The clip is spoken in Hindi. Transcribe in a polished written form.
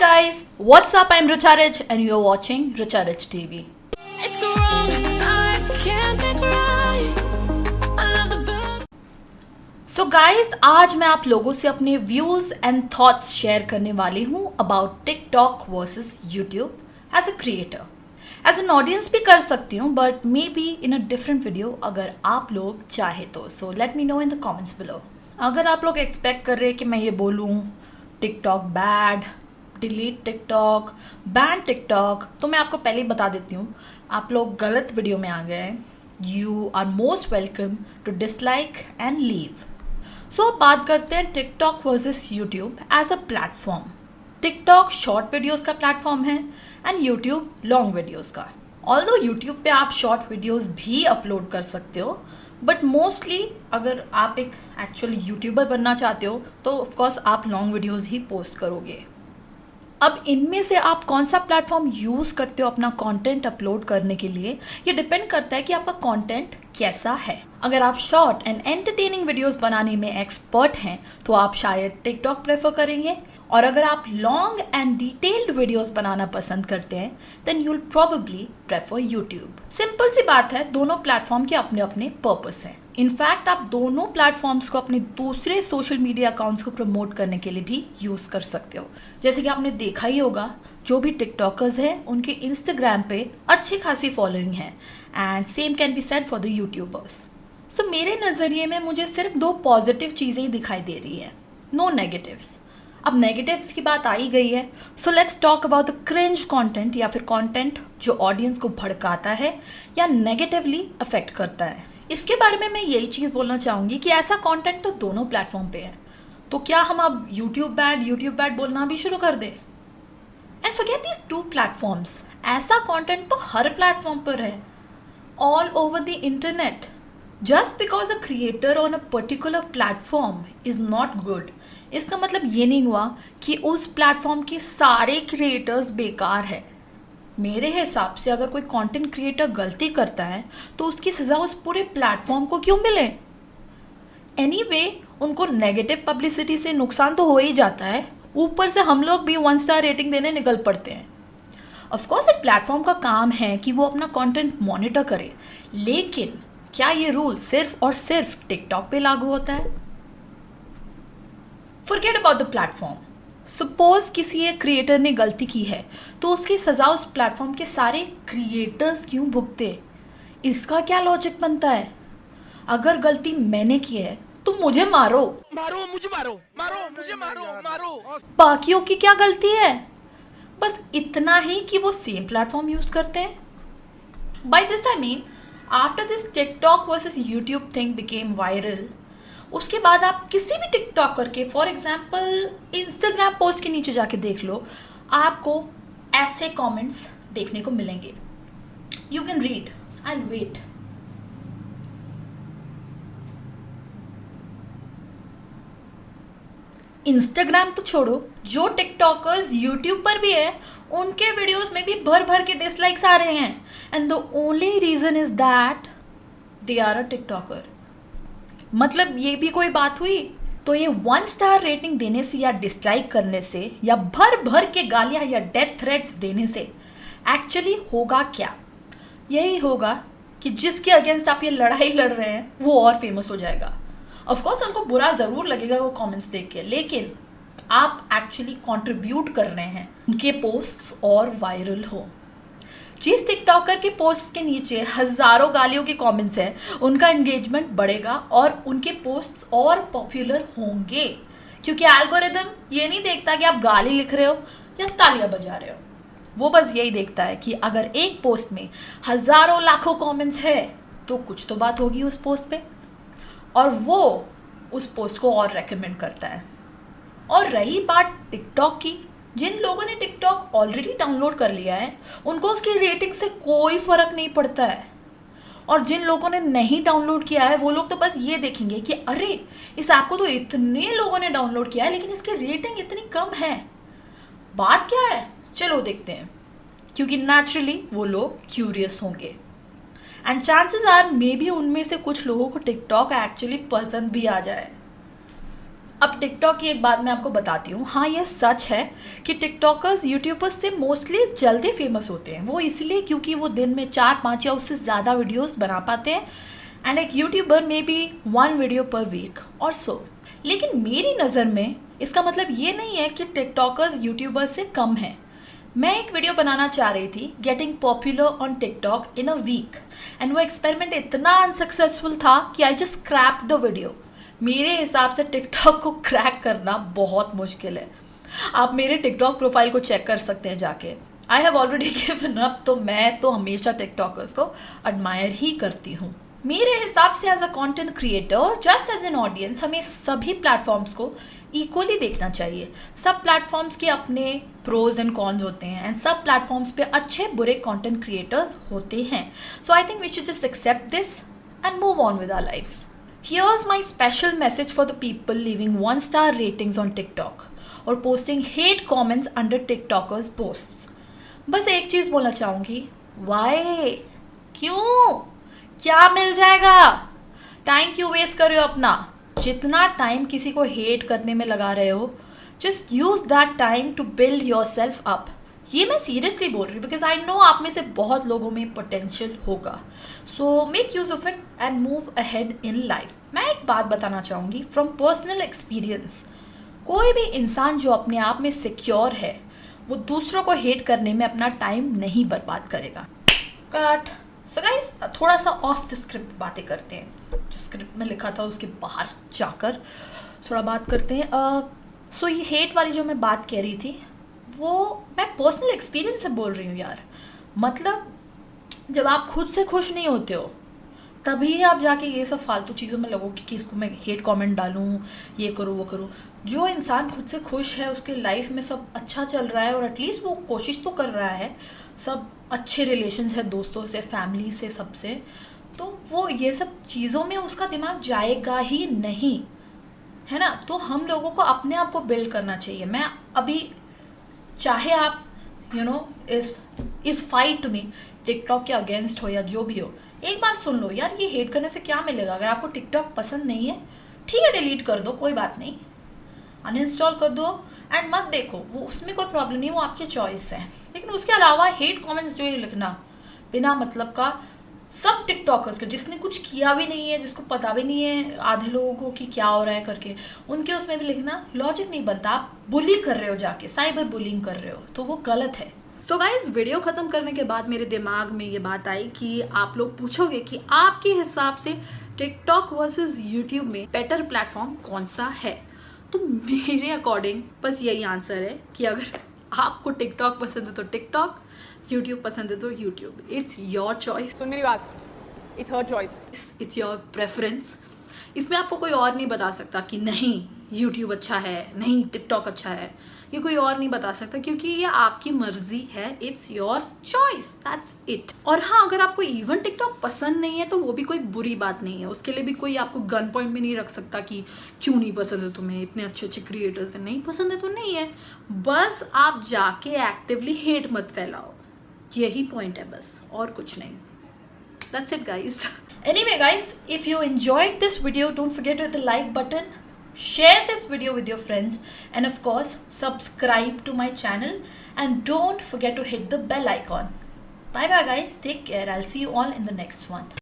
guys, what's up? I'm Richa Rich and you're watching Richa Rich TV. It's wrong, I can't make right. I love the bird. So guys, आज मैं आप लोगों से अपने व्यूज एंड थॉट्स शेयर करने वाली हूँ about TikTok versus YouTube as a creator. As an audience भी कर सकती हूँ but may be in a different video अगर आप लोग चाहे तो. So let me know in the comments below. अगर आप लोग एक्सपेक्ट कर रहे हैं कि मैं ये बोलूँ TikTok bad, delete TikTok, ban TikTok, तो मैं आपको पहले ही बता देती हूँ आप लोग गलत वीडियो में आ गए. You are most welcome to dislike and leave. So अब बात करते हैं TikTok versus YouTube as a platform. TikTok short videos का प्लेटफॉर्म है एंड यूट्यूब लॉन्ग वीडियोस का. ऑल्दो यूट्यूब पे आप शॉर्ट वीडियोस भी अपलोड कर सकते हो बट मोस्टली अगर आप एक एक्चुअली यूट्यूबर बनना चाहते हो तो ऑफकोर्स आप लॉन्ग वीडियोस ही पोस्ट करोगे. अब इनमें से आप कौन सा प्लेटफॉर्म यूज़ करते हो अपना कंटेंट अपलोड करने के लिए, ये डिपेंड करता है कि आपका कंटेंट कैसा है. अगर आप शॉर्ट एंड एंटरटेनिंग वीडियोस बनाने में एक्सपर्ट हैं तो आप शायद टिकटॉक प्रेफर करेंगे, और अगर आप लॉन्ग एंड डिटेल्ड वीडियोस बनाना पसंद करते हैं then you will probably prefer YouTube. Simple सी बात है, दोनों प्लेटफॉर्म के अपने अपने पर्पस हैं. इनफैक्ट आप दोनों प्लेटफॉर्म्स को अपने दूसरे सोशल मीडिया अकाउंट्स को प्रमोट करने के लिए भी यूज़ कर सकते हो. जैसे कि आपने देखा ही होगा जो भी टिकटॉकर्स हैं उनके इंस्टाग्राम पे अच्छी खासी फॉलोइंग है and same can be said for the YouTubers. So मेरे नज़रिए में मुझे सिर्फ दो पॉजिटिव चीज़ें ही दिखाई दे रही है, नो नेगेटिव्स. अब नेगेटिव्स की बात आ ही गई है, so let's talk about the cringe content या फिर कंटेंट जो ऑडियंस को भड़काता है या नेगेटिवली अफेक्ट करता है. इसके बारे में मैं यही चीज़ बोलना चाहूँगी कि ऐसा कंटेंट तो दोनों प्लेटफॉर्म पे है, तो क्या हम अब यूट्यूब बैड बोलना भी शुरू कर दें? And forget these two platforms, ऐसा कंटेंट तो हर प्लेटफॉर्म पर है, all over the internet. Just because a creator on a particular platform is not good, इसका मतलब ये नहीं हुआ कि उस प्लेटफॉर्म के सारे क्रिएटर्स बेकार है. मेरे हिसाब से अगर कोई कंटेंट क्रिएटर गलती करता है तो उसकी सज़ा उस पूरे प्लेटफॉर्म को क्यों मिले? एनीवे, उनको नेगेटिव पब्लिसिटी से नुकसान तो हो ही जाता है, ऊपर से हम लोग भी 1 स्टार रेटिंग देने निकल पड़ते हैं. ऑफकोर्स एक प्लेटफॉर्म का काम है कि वो अपना कंटेंट मॉनिटर करे, लेकिन क्या ये रूल सिर्फ और सिर्फ टिकटॉक पे लागू होता है? Forget about the platform. Suppose किसी एक क्रिएटर ने गलती की है तो उसकी सज़ा उस प्लेटफॉर्म के सारे क्रिएटर्स क्यों भुगते? इसका क्या लॉजिक बनता है? अगर गलती मैंने की है तो मुझे मारो, मुझे मारो. बाकियों की क्या गलती है? बस इतना ही कि वो सेम प्लेटफॉर्म यूज़ करते हैं. By this I mean after this TikTok versus YouTube thing became viral, उसके बाद आप किसी भी टिकटॉकर के फॉर एग्जाम्पल इंस्टाग्राम पोस्ट के नीचे जाके देख लो, आपको ऐसे कमेंट्स देखने को मिलेंगे. You can read, I will wait. Instagram तो छोड़ो, जो टिकटॉकर्स यूट्यूब पर भी है उनके वीडियोस में भी भर भर के डिसलाइक्स आ रहे हैं and the only reason is that they are a TikToker. मतलब ये भी कोई बात हुई? तो ये 1 स्टार रेटिंग देने से या डिसलाइक करने से या भर भर के गालियाँ या डेथ थ्रेट्स देने से एक्चुअली होगा क्या? यही होगा कि जिसके अगेंस्ट आप ये लड़ाई लड़ रहे हैं वो और फेमस हो जाएगा. ऑफकोर्स उनको बुरा ज़रूर लगेगा वो कमेंट्स देख के, लेकिन आप एक्चुअली कंट्रीब्यूट कर रहे हैं उनके पोस्ट्स और वायरल हो. जिस टिकटॉकर के पोस्ट के नीचे हज़ारों गालियों के कमेंट्स हैं उनका एंगेजमेंट बढ़ेगा और उनके पोस्ट्स और पॉपुलर होंगे, क्योंकि एल्गोरिदम ये नहीं देखता कि आप गाली लिख रहे हो या तालियां बजा रहे हो. वो बस यही देखता है कि अगर एक पोस्ट में हज़ारों लाखों कमेंट्स है तो कुछ तो बात होगी उस पोस्ट पे, और वो उस पोस्ट को और रेकमेंड करता है. और रही बात टिकटॉक की, जिन लोगों ने टिकटॉक ऑलरेडी डाउनलोड कर लिया है उनको उसकी रेटिंग से कोई फ़र्क नहीं पड़ता है, और जिन लोगों ने नहीं डाउनलोड किया है वो लोग तो बस ये देखेंगे कि अरे इस ऐप को तो इतने लोगों ने डाउनलोड किया है लेकिन इसकी रेटिंग इतनी कम है, बात क्या है, चलो देखते हैं. क्योंकि नेचुरली वो लोग क्यूरियस होंगे एंड चांसेस आर मे बी उनमें से कुछ लोगों को टिकटॉक एक्चुअली पसंद भी आ जाए. अब टिकटॉक की एक बात मैं आपको बताती हूँ, हाँ ये सच है कि टिकटॉकर्स यूट्यूबर्स से मोस्टली जल्दी फेमस होते हैं। वो इसलिए क्योंकि वो दिन में 4-5 या उससे ज़्यादा वीडियोस बना पाते हैं एंड एक यूट्यूबर में बी 1 वीडियो पर वीक और सो। लेकिन मेरी नज़र में इसका मतलब ये नहीं है कि टिकटॉकर्स यूट्यूबर्स से कम हैं। मैं एक वीडियो बनाना चाह रही थी getting popular on TikTok in a week and वो एक्सपेरिमेंट इतना अनसक्सेसफुल था कि I just crap the video. मेरे हिसाब से टिकटॉक को क्रैक करना बहुत मुश्किल है। आप मेरे टिकटॉक प्रोफाइल को चेक कर सकते हैं जाके। I have already given up. तो मैं तो हमेशा टिकटॉकर्स को एडमायर ही करती हूँ। मेरे हिसाब से as a content creator just as an audience हमें सभी प्लेटफॉर्म्स को इक्वली देखना चाहिए। सब प्लेटफॉर्म्स के अपने प्रोज एंड कॉन्स होते हैं एंड सब प्लेटफॉर्म्स पे अच्छे बुरे कंटेंट क्रिएटर्स होते हैं। So I think we should just accept this and move on with our lives. Here's my special message for the people leaving 1-star ratings on TikTok और posting hate comments under TikTokers posts। बस एक चीज़ बोलना चाहूँगी, why? क्यों? क्या मिल जाएगा? टाइम क्यों वेस्ट कर रहे हो अपना? जितना टाइम किसी को हेट करने में लगा रहे हो, just use that time to build yourself up। ये मैं सीरियसली बोल रही हूँ बिकॉज आई नो आप में से बहुत लोगों में पोटेंशियल होगा। So make use of it and move ahead in life. मैं एक बात बताना चाहूँगी फ्रॉम पर्सनल एक्सपीरियंस, कोई भी इंसान जो अपने आप में सिक्योर है वो दूसरों को हेट करने में अपना टाइम नहीं बर्बाद करेगा। कट। सो गाइस थोड़ा सा ऑफ द स्क्रिप्ट बातें करते हैं, जो स्क्रिप्ट में लिखा था उसके बाहर जाकर थोड़ा बात करते हैं। सो ये हेट वाली जो मैं बात कह रही थी वो मैं पर्सनल एक्सपीरियंस से बोल रही हूँ यार। मतलब जब आप खुद से खुश नहीं होते हो तभी आप जाके ये सब फालतू चीज़ों में लगो कि इसको मैं हेट कमेंट डालूँ, ये करूँ वो करूँ। जो इंसान खुद से खुश है, उसके लाइफ में सब अच्छा चल रहा है और एटलीस्ट वो कोशिश तो कर रहा है, सब अच्छे रिलेशंस है दोस्तों से, फैमिली से, सबसे, तो वो ये सब चीज़ों में उसका दिमाग जाएगा ही नहीं, है ना। तो हम लोगों को अपने आप को बिल्ड करना चाहिए। मैं अभी चाहे आप इस फाइट में टिकटॉक के अगेंस्ट हो या जो भी हो, एक बार सुन लो यार, ये हेट करने से क्या मिलेगा। अगर आपको टिकटॉक पसंद नहीं है ठीक है, डिलीट कर दो, कोई बात नहीं, अनइंस्टॉल कर दो एंड मत देखो, वो उसमें कोई प्रॉब्लम नहीं, वो आपकी चॉइस है। लेकिन उसके अलावा हेट कमेंट्स जो ये लिखना बिना मतलब का, सब टिकटॉकर्स के जिसने कुछ किया भी नहीं है, जिसको पता भी नहीं है आधे लोगों को कि क्या हो रहा है करके, उनके उसमें भी लिखना लॉजिक नहीं बनता। आप बुली कर रहे हो, जाके साइबर बुलिंग कर रहे हो, तो वो गलत है। सो गाइज वीडियो ख़त्म करने के बाद मेरे दिमाग में ये बात आई कि आप लोग पूछोगे कि आपके हिसाब से टिकटॉक वर्सेस यूट्यूब में बेटर प्लेटफॉर्म कौन सा है। तो मेरे अकॉर्डिंग बस यही आंसर है कि अगर आपको टिकटॉक पसंद है तो टिकटॉक, यूट्यूब पसंद है तो यूट्यूब। It's your choice. सुन मेरी बात, it's her choice, it's your preference. इसमें आपको कोई और नहीं बता सकता कि नहीं यूट्यूब अच्छा है, नहीं टिकटॉक अच्छा है, ये कोई और नहीं बता सकता क्योंकि ये आपकी मर्जी है। It's your choice, that's it. और हाँ, अगर आपको इवन टिकटॉक पसंद नहीं है तो वो भी कोई बुरी बात नहीं है। उसके लिए भी कोई आपको गन पॉइंट भी नहीं रख सकता कि क्यों नहीं पसंद है तुम्हें, इतने अच्छे अच्छे क्रिएटर्स हैं, नहीं पसंद है तो नहीं है। बस आप जाके एक्टिवली हेट मत फैलाओ, यही पॉइंट है बस, और कुछ नहीं। That's it guys. Anyway guys, if you enjoyed this video, don't forget to hit the like button, share this video with your friends, and of course subscribe to my channel and don't forget to hit the bell icon. Bye bye guys, take care. I'll see you all in the next one.